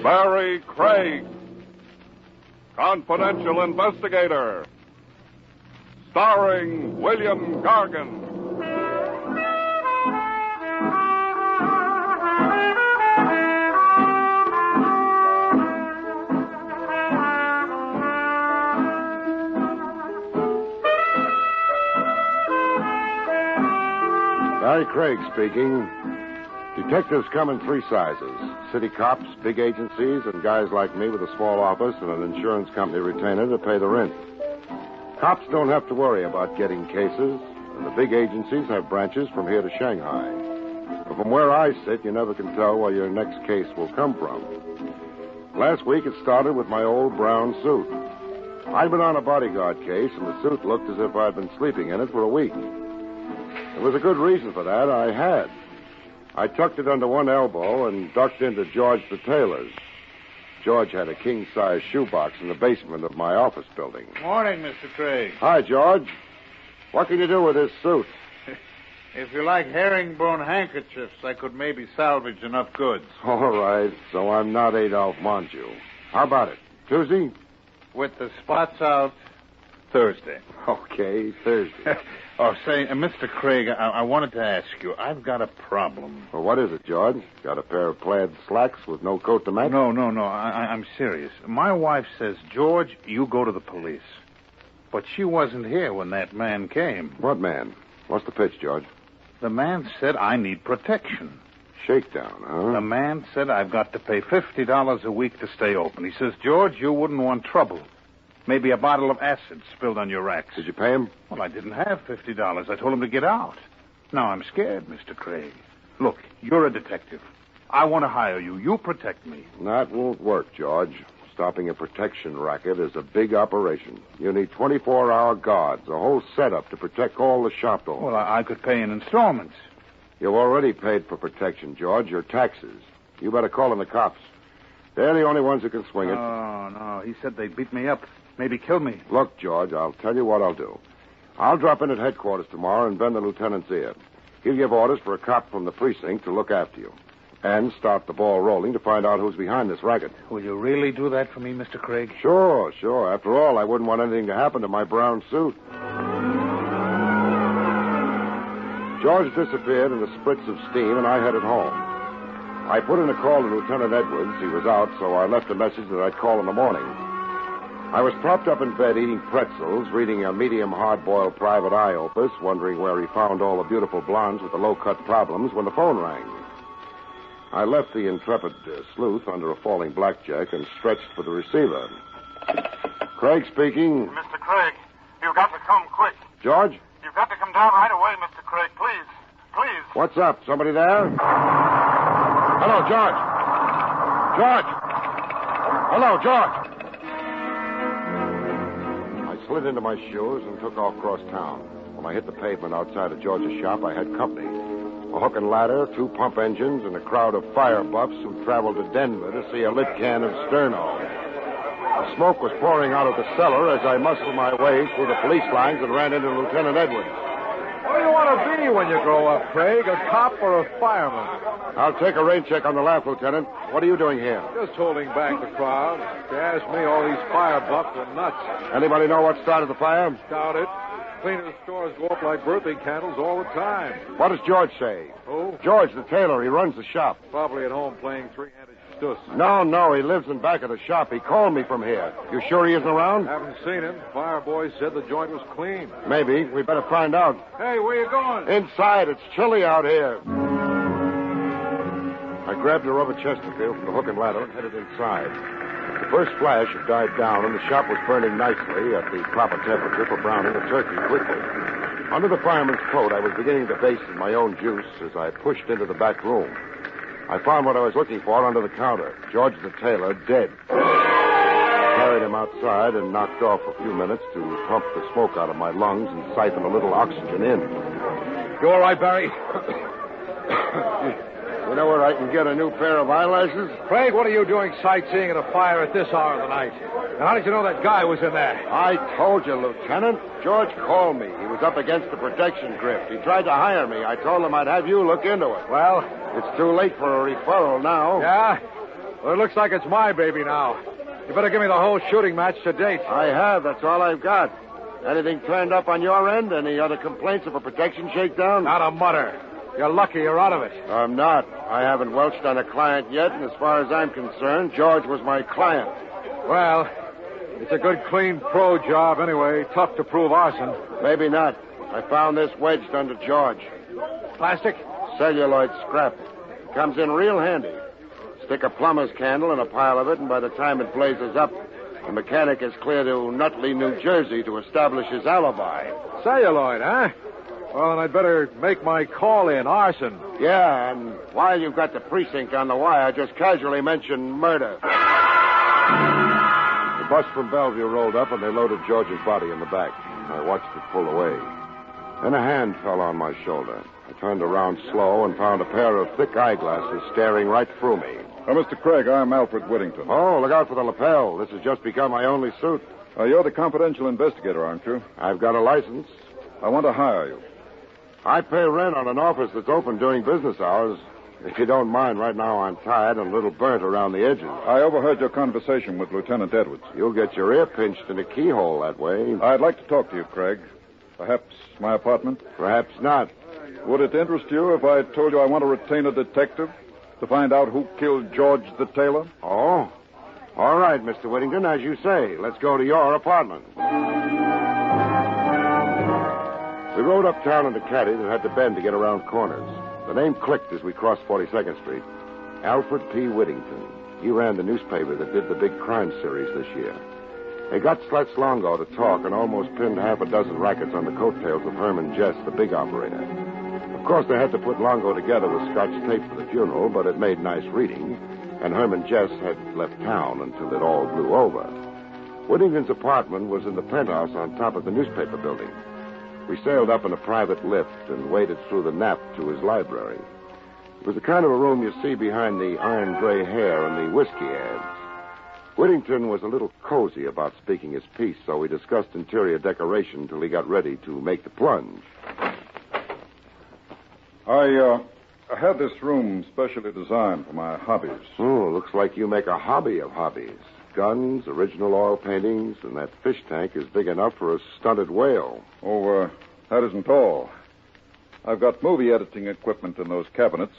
Barrie Craig, confidential investigator, starring William Gargan. Barrie Craig speaking. Detectives come in three sizes. City cops, big agencies, and guys like me with a small office and an insurance company retainer to pay the rent. Cops don't have to worry about getting cases, and the big agencies have branches from here to Shanghai. But from where I sit, you never can tell where your next case will come from. Last week, it started with my old brown suit. I'd been on a bodyguard case, and the suit looked as if I'd been sleeping in it for a week. There was a good reason for that. I had. I tucked it under one elbow and ducked into George the tailor's. George had a king-size shoebox in the basement of my office building. Morning, Mr. Craig. Hi, George. What can you do with this suit? If you like herringbone handkerchiefs, I could maybe salvage enough goods. All right, so I'm not Adolphe Monju. How about it? Tuesday? With the spots out, Thursday. Okay, Thursday. Say, Mr. Craig, I wanted to ask you, I've got a problem. Well, what is it, George? Got a pair of plaid slacks with no coat to match? No. I'm serious. My wife says, George, you go to the police. But she wasn't here when that man came. What man? What's the pitch, George? The man said I need protection. Shakedown, huh? The man said I've got to pay $50 a week to stay open. He says, George, you wouldn't want trouble. Maybe a bottle of acid spilled on your racks. Did you pay him? Well, I didn't have $50. I told him to get out. Now I'm scared, Mr. Craig. Look, you're a detective. I want to hire you. You protect me. That won't work, George. Stopping a protection racket is a big operation. You need 24-hour guards, a whole setup to protect all the shop owners. Well, I could pay in installments. You've already paid for protection, George, your taxes. You better call in the cops. They're the only ones who can swing it. Oh, no. He said they'd beat me up. Maybe kill me. Look, George, I'll tell you what I'll do. I'll drop in at headquarters tomorrow and bend the lieutenant's ear. He'll give orders for a cop from the precinct to look after you. And start the ball rolling to find out who's behind this racket. Will you really do that for me, Mr. Craig? Sure. After all, I wouldn't want anything to happen to my brown suit. George disappeared in the spritz of steam, and I headed home. I put in a call to Lieutenant Edwards. He was out, so I left a message that I'd call in the morning. I was propped up in bed eating pretzels, reading a medium hard-boiled private eye opus, wondering where he found all the beautiful blondes with the low-cut problems when the phone rang. I left the intrepid sleuth under a falling blackjack and stretched for the receiver. Craig speaking. Mr. Craig, you've got to come quick. George? You've got to come down right away, Mr. Craig, please. Please. What's up? Somebody there? Hello, George. George! Hello, George! I slid into my shoes and took off across town. When I hit the pavement outside of George's shop, I had company. A hook and ladder, 2 pump engines, and a crowd of fire buffs who traveled to Denver to see a lit can of Sterno. The smoke was pouring out of the cellar as I muscled my way through the police lines and ran into Lieutenant Edwards. What do you want to be when you grow up, Craig? A cop or a fireman? I'll take a rain check on the left, Lieutenant. What are you doing here? Just holding back the crowd. If you ask me, all these fire buffs are nuts. Anybody know what started the fire? Doubt it. Cleaners' stores go up like birthday candles all the time. What does George say? Who? George, the tailor. He runs the shop. Probably at home playing three-handed stuss. No. He lives in back of the shop. He called me from here. You sure he isn't around? Haven't seen him. Fire boy said the joint was clean. Maybe. We better find out. Hey, where you going? Inside. It's chilly out here. I grabbed a rubber Chesterfield from the hook and ladder and headed inside. The first flash had died down, and the shop was burning nicely at the proper temperature for browning a turkey quickly. Under the fireman's coat, I was beginning to baste in my own juice as I pushed into the back room. I found what I was looking for under the counter, George the tailor, dead. Carried him outside and knocked off a few minutes to pump the smoke out of my lungs and siphon a little oxygen in. You all right, Barrie? You know where I can get a new pair of eyelashes? Craig, what are you doing sightseeing at a fire at this hour of the night? And how did you know that guy was in there? I told you, Lieutenant. George called me. He was up against the protection grift. He tried to hire me. I told him I'd have you look into it. Well? It's too late for a referral now. Yeah? Well, it looks like it's my baby now. You better give me the whole shooting match to date. I have. That's all I've got. Anything turned up on your end? Any other complaints of a protection shakedown? Not a mutter. You're lucky you're out of it. I'm not. I haven't welched on a client yet, and as far as I'm concerned, George was my client. Well, it's a good, clean pro job anyway. Tough to prove arson. Maybe not. I found this wedged under George. Plastic? Celluloid scrap. Comes in real handy. Stick a plumber's candle in a pile of it, and by the time it blazes up, the mechanic is clear to Nutley, New Jersey to establish his alibi. Celluloid, huh? Well, then I'd better make my call in. Arson. Yeah, and while you've got the precinct on the wire, just casually mention murder. The bus from Bellevue rolled up, and they loaded George's body in the back. I watched it pull away. Then a hand fell on my shoulder. I turned around slow and found a pair of thick eyeglasses staring right through me. Mr. Craig, I'm Alfred Whittington. Oh, look out for the lapel. This has just become my only suit. You're the confidential investigator, aren't you? I've got a license. I want to hire you. I pay rent on an office that's open during business hours. If you don't mind, right now I'm tired and a little burnt around the edges. I overheard your conversation with Lieutenant Edwards. You'll get your ear pinched in a keyhole that way. I'd like to talk to you, Craig. Perhaps my apartment? Perhaps not. Would it interest you if I told you I want to retain a detective to find out who killed George the tailor? Oh? All right, Mr. Whittington, as you say. Let's go to your apartment. We rode uptown in a caddy that had to bend to get around corners. The name clicked as we crossed 42nd Street. Alfred P. Whittington. He ran the newspaper that did the big crime series this year. They got Slets Longo to talk and almost pinned half a dozen rackets on the coattails of Herman Jess, the big operator. Of course, they had to put Longo together with Scotch tape for the funeral, but it made nice reading, and Herman Jess had left town until it all blew over. Whittington's apartment was in the penthouse on top of the newspaper building. We sailed up in a private lift and waded through the nap to his library. It was the kind of a room you see behind the iron gray hair and the whiskey ads. Whittington was a little cozy about speaking his piece, so we discussed interior decoration till he got ready to make the plunge. I had this room specially designed for my hobbies. Oh, looks like you make a hobby of hobbies. Guns, original oil paintings, and that fish tank is big enough for a stunted whale. Oh, that isn't all. I've got movie editing equipment in those cabinets,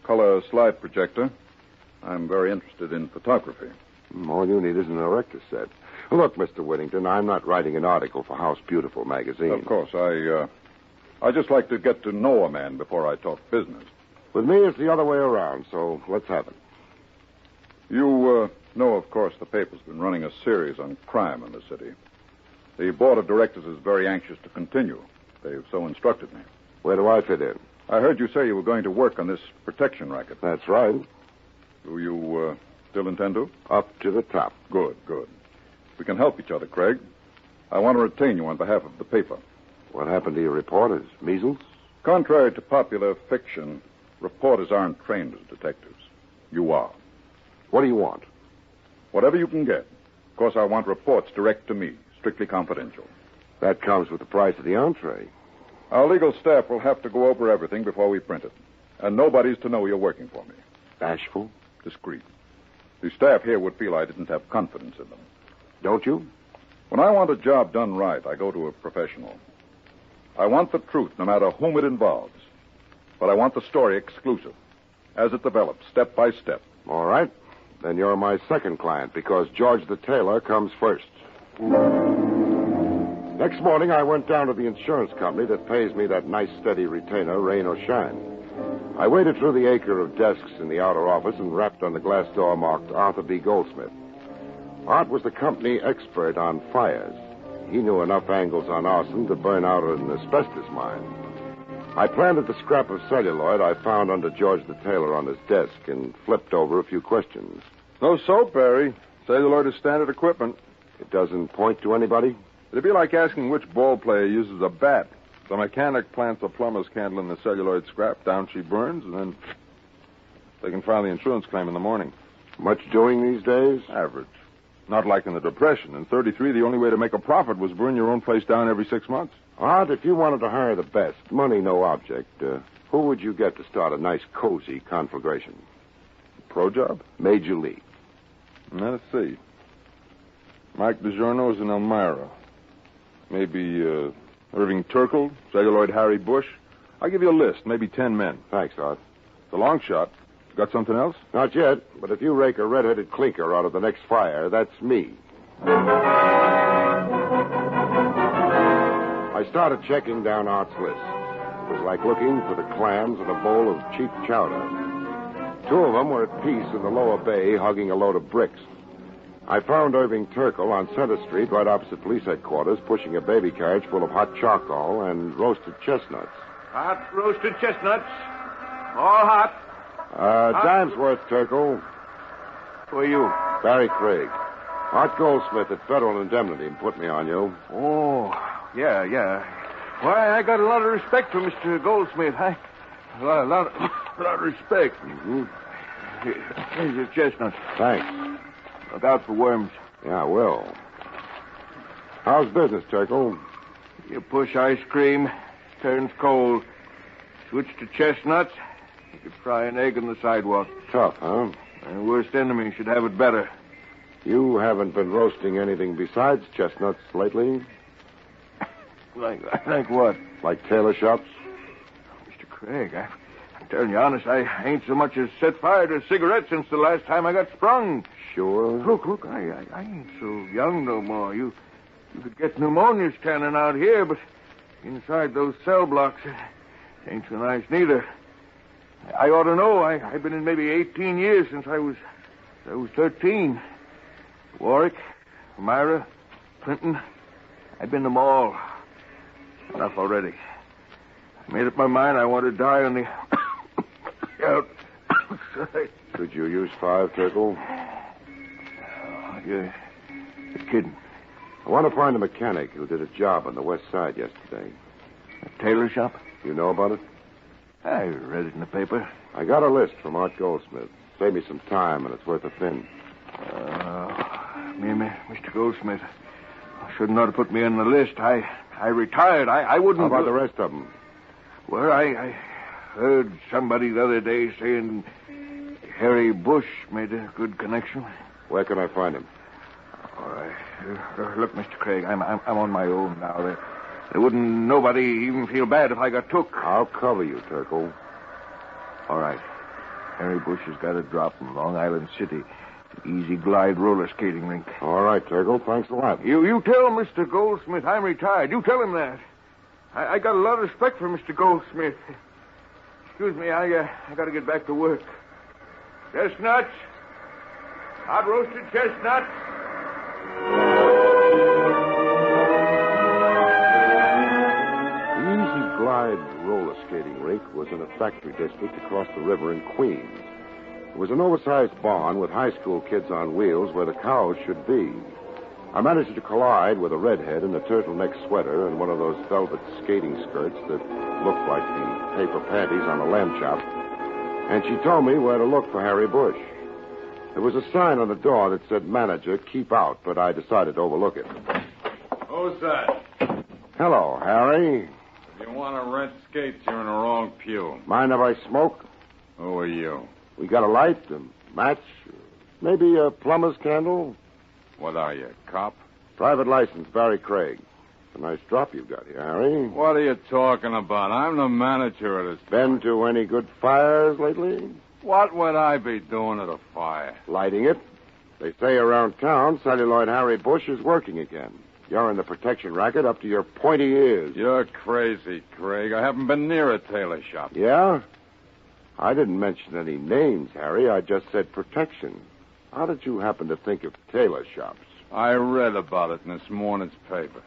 color slide projector. I'm very interested in photography. All you need is an erector set. Look, Mr. Whittington, I'm not writing an article for House Beautiful magazine. Of course, I just like to get to know a man before I talk business. With me, it's the other way around, so let's have it. You know, of course, the paper's been running a series on crime in the city. The board of directors is very anxious to continue. They've so instructed me. Where do I fit in? I heard you say you were going to work on this protection racket. That's right. Do you still intend to? Up to the top. Good. We can help each other, Craig. I want to retain you on behalf of the paper. What happened to your reporters? Measles? Contrary to popular fiction, reporters aren't trained as detectives. You are. What do you want? Whatever you can get. Of course, I want reports direct to me, strictly confidential. That comes with the price of the entree. Our legal staff will have to go over everything before we print it. And nobody's to know you're working for me. Bashful? Discreet. The staff here would feel I didn't have confidence in them. Don't you? When I want a job done right, I go to a professional. I want the truth, no matter whom it involves. But I want the story exclusive, as it develops, step by step. All right. Then you're my second client, because George the tailor comes first. Next morning, I went down to the insurance company that pays me that nice, steady retainer, rain or shine. I waded through the acre of desks in the outer office and rapped on the glass door marked Arthur B. Goldsmith. Art was the company expert on fires. He knew enough angles on arson to burn out an asbestos mine. I planted the scrap of celluloid I found under George the tailor on his desk and flipped over a few questions. No soap, Barrie. Celluloid is standard equipment. It doesn't point to anybody? It'd be like asking which ball player uses a bat. The mechanic plants a plumber's candle in the celluloid scrap, down she burns, and then they can file the insurance claim in the morning. Much doing these days? Average. Not like in the Depression. In 33, the only way to make a profit was burn your own place down every 6 months. Art, if you wanted to hire the best, money no object, who would you get to start a nice, cozy conflagration? Pro job? Major League. Let's see. Mike DiGiorno's in Elmira. Maybe Irving Turkle, celluloid Harry Bush. I'll give you a list, maybe 10 men. Thanks, Art. The long shot. Got something else? Not yet, but if you rake a red-headed clinker out of the next fire, that's me. I started checking down Art's list. It was like looking for the clams in a bowl of cheap chowder. 2 of them were at peace in the lower bay, hugging a load of bricks. I found Irving Turkle on Center Street, right opposite police headquarters, pushing a baby carriage full of hot charcoal and roasted chestnuts. Hot roasted chestnuts. All hot. Dime's worth, Turkle. Who are you? Barrie Craig. Art Goldsmith at Federal Indemnity put me on you. Oh, yeah. Why, I got a lot of respect for Mr. Goldsmith. A lot of respect. Mm-hmm. Here's your chestnuts. Thanks. Look out for worms. Yeah, I will. How's business, Turkle? You push ice cream, turns cold. Switch to chestnuts, you could fry an egg on the sidewalk. Tough, huh? My worst enemy should have it better. You haven't been roasting anything besides chestnuts lately? Like what? Like tailor shops? Mr. Craig, I'm telling you honest, I ain't so much as set fire to a cigarette since the last time I got sprung. Sure. Look, I ain't so young no more. You could get pneumonia standing out here, but inside those cell blocks, it ain't so nice neither. I ought to know. I've been in maybe 18 years since I was 13. Warwick, Elmira, Clinton, I've been them all. Enough already. I made up my mind I want to die on the outside. Could you use 5, Turkle? You're kidding. I want to find a mechanic who did a job on the west side yesterday. A tailor shop? You know about it? I read it in the paper. I got a list from Art Goldsmith. Save me some time, and it's worth a fin. Mr. Goldsmith, shouldn't ought to put me on the list. I retired. I wouldn't... How about the rest of them? Well, I heard somebody the other day saying Harry Bush made a good connection. Where can I find him? All right. Look, Mr. Craig, I'm on my own now. There wouldn't nobody even feel bad if I got took. I'll cover you, Turkle. All right. Harry Bush has got a drop from Long Island City. Easy glide roller skating rink. All right, Turkle. Thanks a lot. You tell Mr. Goldsmith I'm retired. You tell him that. I got a lot of respect for Mr. Goldsmith. Excuse me, I got to get back to work. Chestnuts. Hot roasted chestnuts. The Easy Glide roller skating rink was in a factory district across the river in Queens. It was an oversized barn with high school kids on wheels where the cows should be. I managed to collide with a redhead in a turtleneck sweater and one of those velvet skating skirts that looked like the paper panties on a lamb chop. And she told me where to look for Harry Bush. There was a sign on the door that said, "Manager, keep out," but I decided to overlook it. Who's that? Hello, Harry. If you want to rent skates, you're in the wrong pew. Mind if I smoke? Who are you? We got a light, a match, maybe a plumber's candle? What are you, cop? Private license, Barrie Craig. It's a nice drop you've got here, Harry. What are you talking about? I'm the manager of this. Been to any good fires lately? What would I be doing at a fire? Lighting it. They say around town, celluloid Harry Bush is working again. You're in the protection racket up to your pointy ears. You're crazy, Craig. I haven't been near a tailor shop. Yeah? I didn't mention any names, Harry. I just said protection. How did you happen to think of tailor shops? I read about it in this morning's paper.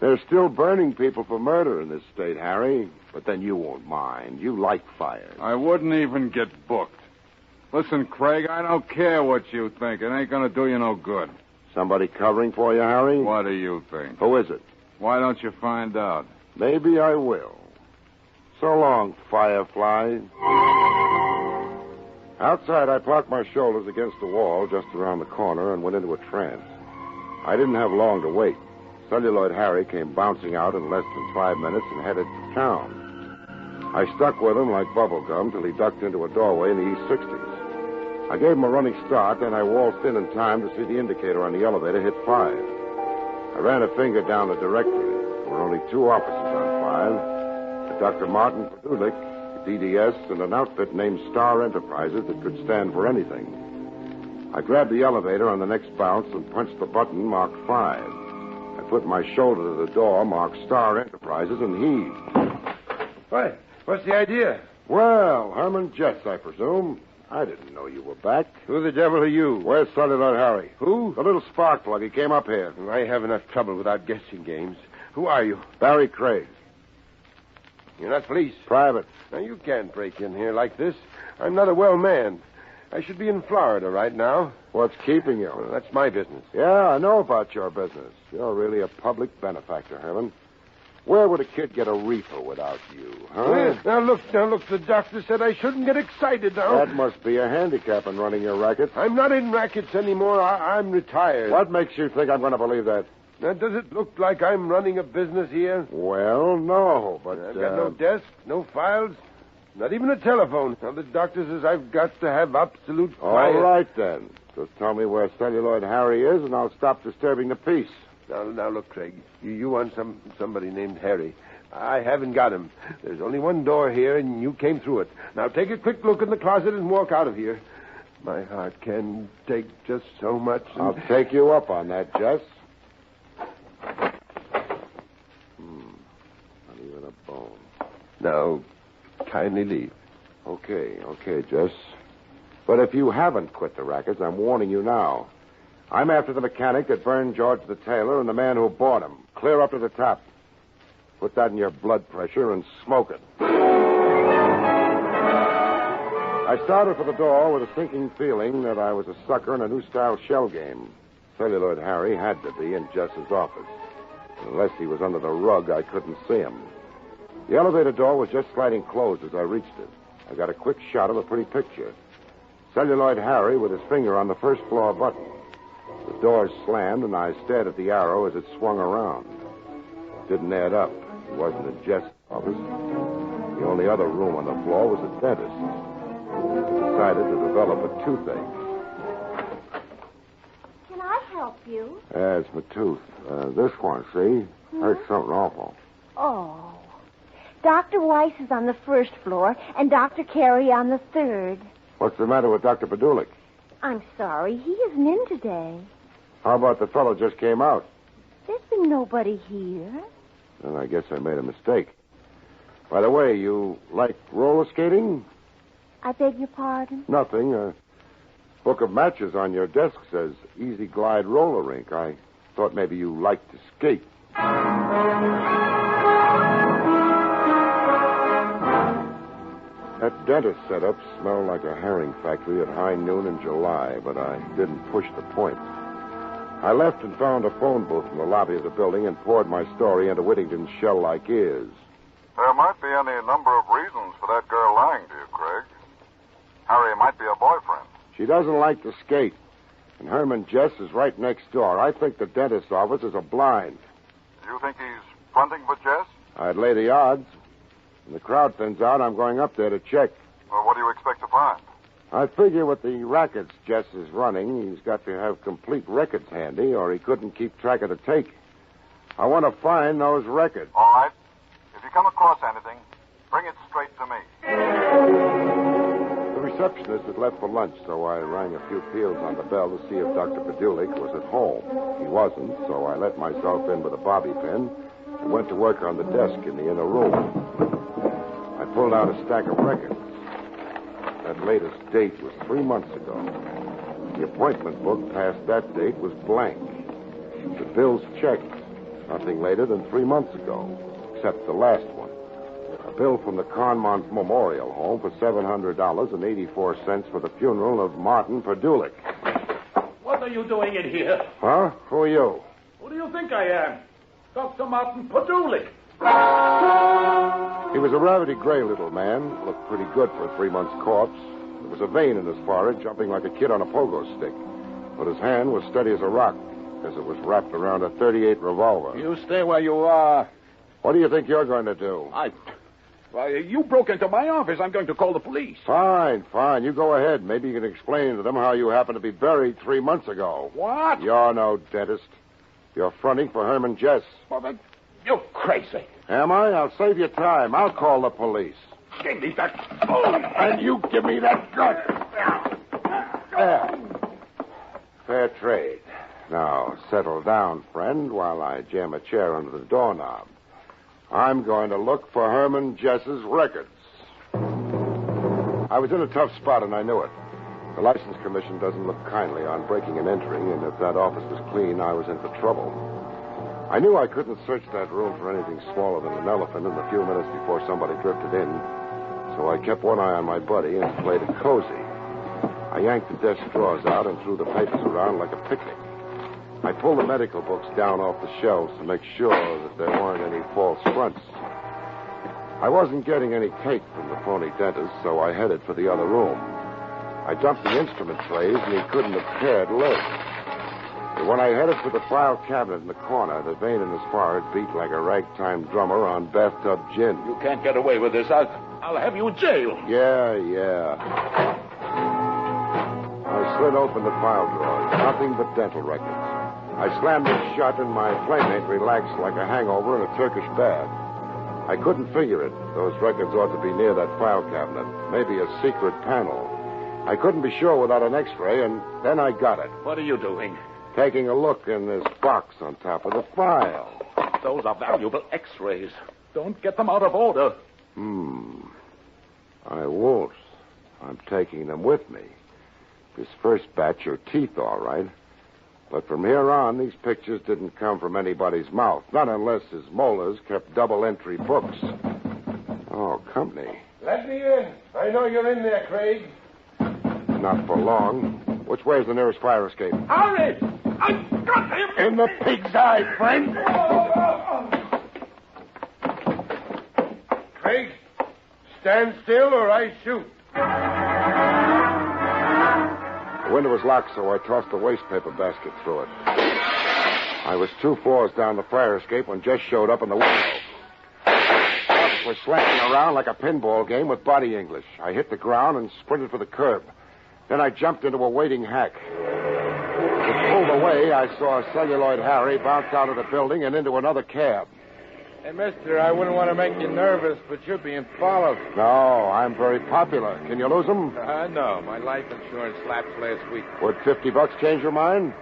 They're still burning people for murder in this state, Harry. But then you won't mind. You like fires. I wouldn't even get booked. Listen, Craig, I don't care what you think. It ain't going to do you no good. Somebody covering for you, Harry? What do you think? Who is it? Why don't you find out? Maybe I will. So long, Firefly. Outside, I parked my shoulders against the wall just around the corner and went into a trance. I didn't have long to wait. Celluloid Harry came bouncing out in less than 5 minutes and headed for town. I stuck with him like bubble gum till he ducked into a doorway in the East 60s. I gave him a running start, then I waltzed in time to see the indicator on the elevator hit 5. I ran a finger down the directory. There were only 2 officers on 5. Dr. Martin Padulik, DDS, and an outfit named Star Enterprises that could stand for anything. I grabbed the elevator on the next bounce and punched the button marked 5. I put my shoulder to the door marked Star Enterprises and heaved. What? What's the idea? Well, Herman Jess, I presume. I didn't know you were back. Who the devil are you? Where's Celluloid Harry? Who? The little spark plug. He came up here. I have enough trouble without guessing games. Who are you? Barrie Craig. You're not police. Private. Now, you can't break in here like this. I'm not a well man. I should be in Florida right now. What's keeping you? Well, that's my business. Yeah, I know about your business. You're really a public benefactor, Herman. Where would a kid get a reefer without you, huh? Well, now, look. The doctor said I shouldn't get excited now. That must be a handicap in running your racket. I'm not in rackets anymore. I'm retired. What makes you think I'm going to believe that? Now, does it look like I'm running a business here? Well, no, but... I've got no desk, no files, not even a telephone. Now, the doctor says I've got to have absolute quiet. All right, then. Just tell me where Celluloid Harry is, and I'll stop disturbing the peace. Now, look, Craig. You want somebody named Harry. I haven't got him. There's only one door here, and you came through it. Now, take a quick look in the closet and walk out of here. My heart can take just so much. I'll take you up on that, Jess. Not even a bone. Now, kindly leave. Okay, Jess. But if you haven't quit the rackets, I'm warning you now. I'm after the mechanic that burned George the tailor and the man who bought him. Clear up to the top. Put that in your blood pressure and smoke it. I started for the door with a sinking feeling that I was a sucker in a new-style shell game. Celluloid Harry had to be in Jess's office. Unless he was under the rug, I couldn't see him. The elevator door was just sliding closed as I reached it. I got a quick shot of a pretty picture. Celluloid Harry with his finger on the first-floor button. The door slammed, and I stared at the arrow as it swung around. It didn't add up. He wasn't in Jess's office. The only other room on the floor was a dentist. He decided to develop a toothache. Can I help you? Yeah, it's my tooth. This one, see? Hurts something awful. Oh. Dr. Weiss is on the first floor, and Dr. Carey on the third. What's the matter with Dr. Padulik? I'm sorry. He isn't in today. How about the fellow just came out? There's been nobody here. Then I guess I made a mistake. By the way, you like roller skating? I beg your pardon? Nothing. A book of matches on your desk says Easy Glide Roller Rink. I thought maybe you liked to skate. That dentist setup smelled like a herring factory at high noon in July, but I didn't push the point. I left and found a phone booth in the lobby of the building and poured my story into Whittington's shell-like ears. There might be any number of reasons for that girl lying to you, Craig. Harry might be a boyfriend. She doesn't like to skate, and Herman Jess is right next door. I think the dentist's office is a blind. Do you think he's fronting for Jess? I'd lay the odds. When the crowd thins out, I'm going up there to check. Well, what do you expect to find? I figure with the rackets Jess is running, he's got to have complete records handy, or he couldn't keep track of the take. I want to find those records. All right. If you come across anything, bring it straight to me. The receptionist had left for lunch, so I rang a few peals on the bell to see if Dr. Padulik was at home. He wasn't, so I let myself in with a bobby pin and went to work on the desk in the inner room. I pulled out a stack of records. That latest date was 3 months ago. The appointment book past that date was blank. The bills checked. Nothing later than 3 months ago, except the last one. A bill from the Conmont Memorial Home for $700.84 for the funeral of Martin Padulik. What are you doing in here? Huh? Who are you? Who do you think I am? Dr. Martin Padulik. He was a rabbity gray little man. Looked pretty good for a 3-month corpse. There was a vein in his forehead, jumping like a kid on a pogo stick. But his hand was steady as a rock, as it was wrapped around a .38 revolver. You stay where you are. What do you think you're going to do? Why, you broke into my office. I'm going to call the police. Fine. You go ahead. Maybe you can explain to them how you happened to be buried 3 months ago. What? You're no dentist. You're fronting for Herman Jess. Well, then, you're crazy. Am I? I'll save you time. I'll call the police. Give me that. Oh, and you give me that gun. There. Fair trade. Now, settle down, friend, while I jam a chair under the doorknob. I'm going to look for Herman Jess's records. I was in a tough spot, and I knew it. The License Commission doesn't look kindly on breaking and entering, and if that office was clean, I was in for trouble. I knew I couldn't search that room for anything smaller than an elephant in the few minutes before somebody drifted in, so I kept one eye on my buddy and played it cozy. I yanked the desk drawers out and threw the papers around like a picnic. I pulled the medical books down off the shelves to make sure that there weren't any false fronts. I wasn't getting any cake from the phony dentist, so I headed for the other room. I dumped the instrument trays, and he couldn't have cared less. But when I headed for the file cabinet in the corner, the vein in his forehead beat like a ragtime drummer on bathtub gin. You can't get away with this. I'll have you in jail. Yeah. I slid open the file drawers. Nothing but dental records. I slammed it shut, and my playmate relaxed like a hangover in a Turkish bath. I couldn't figure it. Those records ought to be near that file cabinet. Maybe a secret panel. I couldn't be sure without an x-ray, and then I got it. What are you doing? Taking a look in this box on top of the file. Those are valuable x-rays. Don't get them out of order. I won't. I'm taking them with me. This first batch are teeth, all right. But from here on, these pictures didn't come from anybody's mouth. Not unless his molars kept double-entry books. Oh, company. Let me in. I know you're in there, Craig. Not for long. Which way is the nearest fire escape? Hurry! I got him! In the pig's eye, friend. Craig, stand still or I shoot. The window was locked, so I tossed a wastepaper basket through it. I was 2 floors down the fire escape when Jess showed up in the window. It was slamming around like a pinball game with body English. I hit the ground and sprinted for the curb. Then I jumped into a waiting hack. It pulled away. I saw Celluloid Harry bounce out of the building and into another cab. Hey, mister, I wouldn't want to make you nervous, but you're being followed. No, I'm very popular. Can you lose them? No. My life insurance lapsed last week. Would $50 change your mind?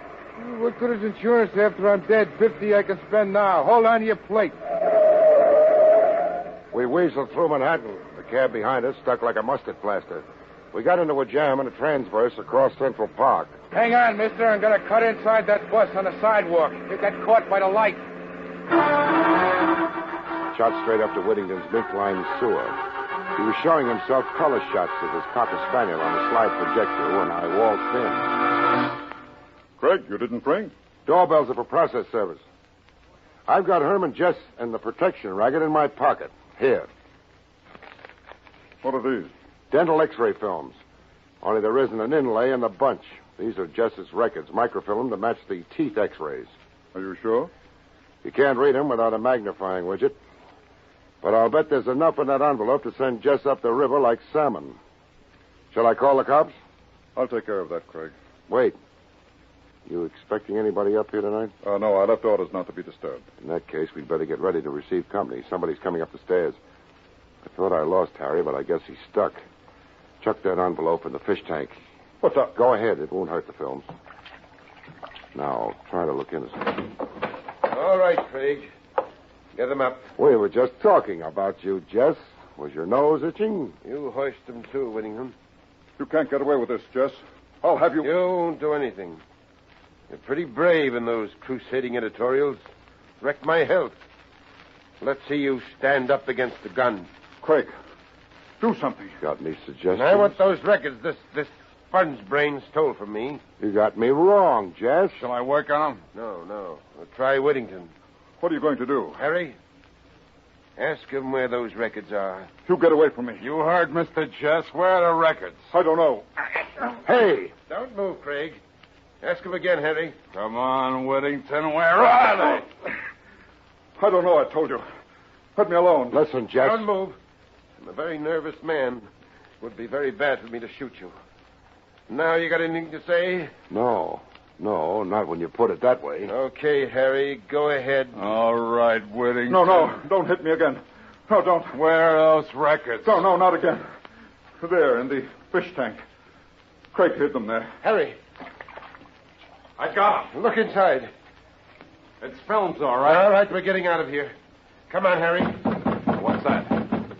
What good is insurance after I'm dead? 50 I can spend now. Hold on to your plate. We weaseled through Manhattan. The cab behind us stuck like a mustard plaster. We got into a jam and a transverse across Central Park. Hang on, mister. I'm going to cut inside that bus on the sidewalk. Get that caught by the light. Shot straight up to Whittington's mink-lined sewer. He was showing himself color shots of his Cocker Spaniel on the slide projector when I waltzed in. Craig, you didn't ring? Doorbells are for process service. I've got Herman Jess and the protection racket in my pocket. Here. What are these? Dental x-ray films. Only there isn't an inlay in the bunch. These are Jess's records, microfilm to match the teeth x-rays. Are you sure? You can't read them without a magnifying widget. But I'll bet there's enough in that envelope to send Jess up the river like salmon. Shall I call the cops? I'll take care of that, Craig. Wait. You expecting anybody up here tonight? No, I left orders not to be disturbed. In that case, we'd better get ready to receive company. Somebody's coming up the stairs. I thought I lost Harry, but I guess he's stuck. Chuck that envelope in the fish tank. What's up? Go ahead. It won't hurt the films. Now, try to look innocent. All right, Craig. Get them up. We were just talking about you, Jess. Was your nose itching? You hoist them, too, Whittingham. You can't get away with this, Jess. I'll have you... You won't do anything. You're pretty brave in those crusading editorials. Wrecked my health. Let's see you stand up against the gun. Craig, do something. Got any suggestions? I want those records this fun's brain stole from me. You got me wrong, Jess. Shall I work on him? No. We'll try Whittington. What are you going to do? Harry, ask him where those records are. You get away from me. You heard Mr. Jess. Where are the records? I don't know. Hey! Don't move, Craig. Ask him again, Harry. Come on, Whittington. Where are they? I don't know, I told you. Let me alone. Listen, Jess. Don't move. I'm a very nervous man. It would be very bad for me to shoot you. Now, you got anything to say? No, not when you put it that way. Okay, Harry, go ahead. All right, Whittington. No, don't hit me again. No, don't. Where are those records? No, not again. There, in the fish tank. Craig hid them there. Harry. I got them. Look inside. It's films, all right. All right, we're getting out of here. Come on, Harry. What's that?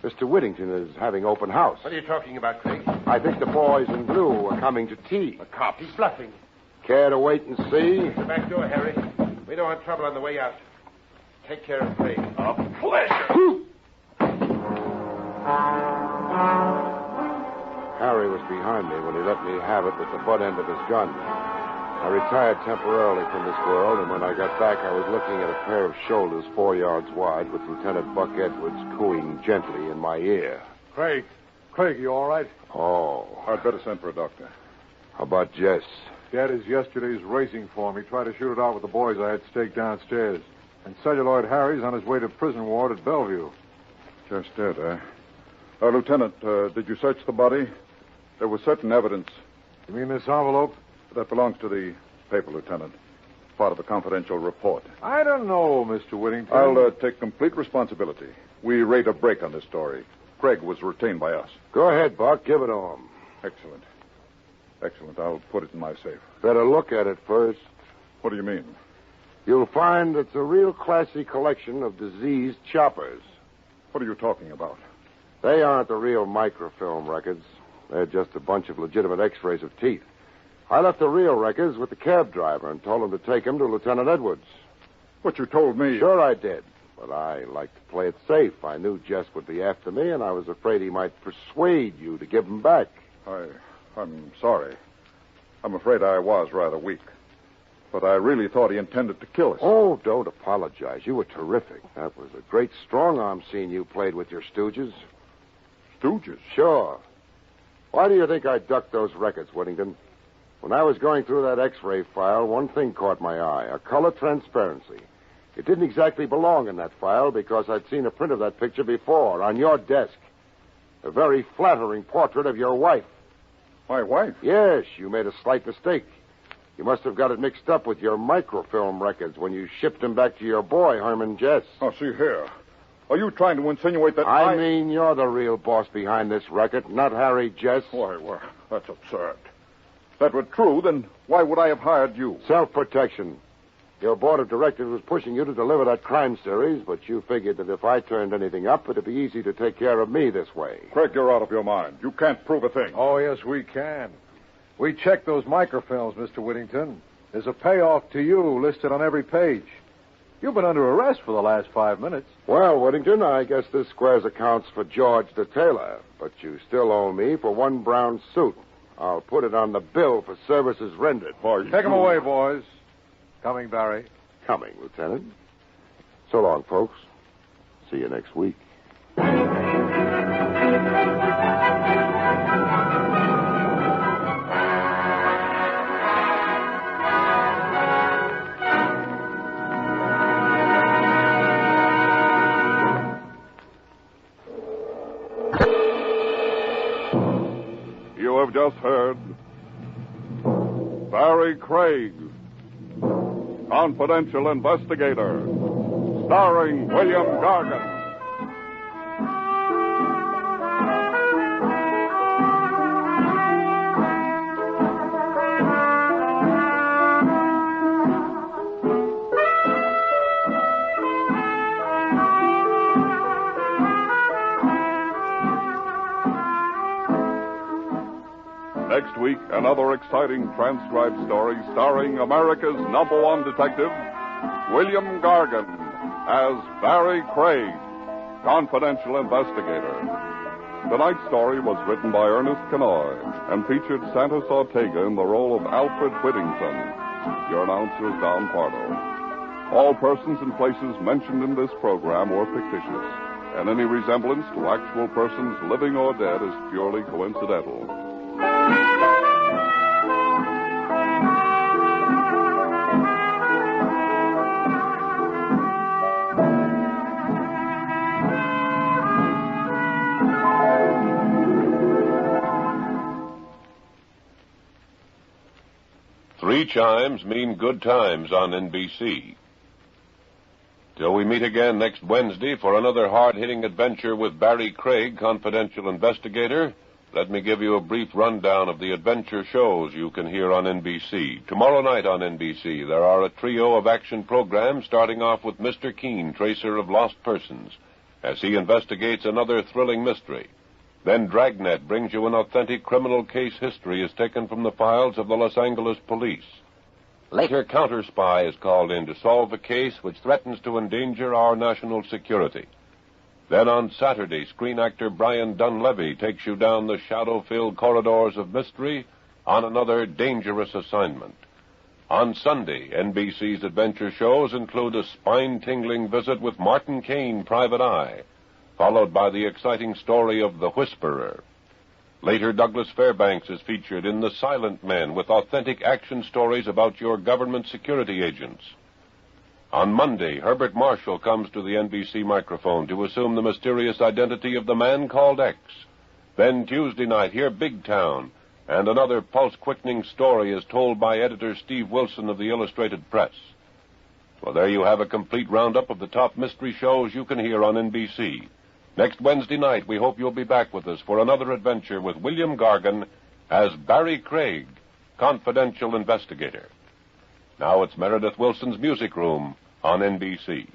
Mr. Whittington is having open house. What are you talking about, Craig? I think the boys in blue are coming to tea. The cops. He's bluffing. Care to wait and see? The back door, Harry. We don't want trouble on the way out. Take care of Craig. A pleasure. Harry was behind me when he let me have it with the butt end of his gun. I retired temporarily from this world, and when I got back, I was looking at a pair of shoulders 4 yards wide with Lieutenant Buck Edwards cooing gently in my ear. Craig, you all right? Oh. I'd better send for a doctor. How about Jess? Dad is yesterday's racing form. He tried to shoot it out with the boys I had staked downstairs. And Celluloid Harry's on his way to prison ward at Bellevue. Just dead, eh? Lieutenant, did you search the body? There was certain evidence. You mean this envelope? That belongs to the paper, Lieutenant. Part of a confidential report. I don't know, Mr. Whittington. I'll take complete responsibility. We rate a break on this story. Craig was retained by us. Go ahead, Buck. Give it to him. Excellent. I'll put it in my safe. Better look at it first. What do you mean? You'll find it's a real classy collection of diseased choppers. What are you talking about? They aren't the real microfilm records. They're just a bunch of legitimate x-rays of teeth. I left the real records with the cab driver and told him to take them to Lieutenant Edwards. What you told me... Sure I did. But I like to play it safe. I knew Jess would be after me, and I was afraid he might persuade you to give them back. I'm sorry. I'm afraid I was rather weak. But I really thought he intended to kill us. Oh, don't apologize. You were terrific. That was a great strong-arm scene you played with your stooges. Stooges? Sure. Why do you think I ducked those records, Whittington? When I was going through that X-ray file, one thing caught my eye, a color transparency. It didn't exactly belong in that file because I'd seen a print of that picture before, on your desk. A very flattering portrait of your wife. My wife? Yes, you made a slight mistake. You must have got it mixed up with your microfilm records when you shipped them back to your boy, Herman Jess. Oh, see here. Are you trying to insinuate that I mean, you're the real boss behind this record, not Harry Jess. Why, that's absurd. If that were true, then why would I have hired you? Self-protection. Your board of directors was pushing you to deliver that crime series, but you figured that if I turned anything up, it'd be easy to take care of me this way. Craig, you're out of your mind. You can't prove a thing. Oh, yes, we can. We checked those microfilms, Mr. Whittington. There's a payoff to you listed on every page. You've been under arrest for the last 5 minutes. Well, Whittington, I guess this squares accounts for George the tailor, but you still owe me for one brown suit. I'll put it on the bill for services rendered. Take him away, boys. Coming, Barrie. Coming, Lieutenant. So long, folks. See you next week. You have just heard Barrie Craig, Confidential Investigator, starring William Gargan. Next week, another exciting transcribed story starring America's #1 detective, William Gargan, as Barrie Craig, Confidential Investigator. Tonight's story was written by Ernest Kenoy and featured Santos Ortega in the role of Alfred Whittington. Your announcer is Don Pardo. All persons and places mentioned in this program were fictitious, and any resemblance to actual persons living or dead is purely coincidental. 3 chimes mean good times on NBC. Till we meet again next Wednesday for another hard-hitting adventure with Barrie Craig, confidential investigator, let me give you a brief rundown of the adventure shows you can hear on NBC. Tomorrow night on NBC, there are a trio of action programs, starting off with Mr. Keene, tracer of lost persons, as he investigates another thrilling mystery. Then Dragnet brings you an authentic criminal case history as taken from the files of the Los Angeles police. Later, Counter Spy is called in to solve a case which threatens to endanger our national security. Then on Saturday, screen actor Brian Dunleavy takes you down the shadow-filled corridors of mystery on another dangerous assignment. On Sunday, NBC's adventure shows include a spine-tingling visit with Martin Caine, Private Eye, followed by the exciting story of The Whisperer. Later, Douglas Fairbanks is featured in The Silent Men with authentic action stories about your government security agents. On Monday, Herbert Marshall comes to the NBC microphone to assume the mysterious identity of the man called X. Then Tuesday night, hear Big Town, and another pulse-quickening story is told by editor Steve Wilson of the Illustrated Press. Well, there you have a complete roundup of the top mystery shows you can hear on NBC. Next Wednesday night, we hope you'll be back with us for another adventure with William Gargan as Barrie Craig, confidential investigator. Now it's Meredith Wilson's Music Room on NBC.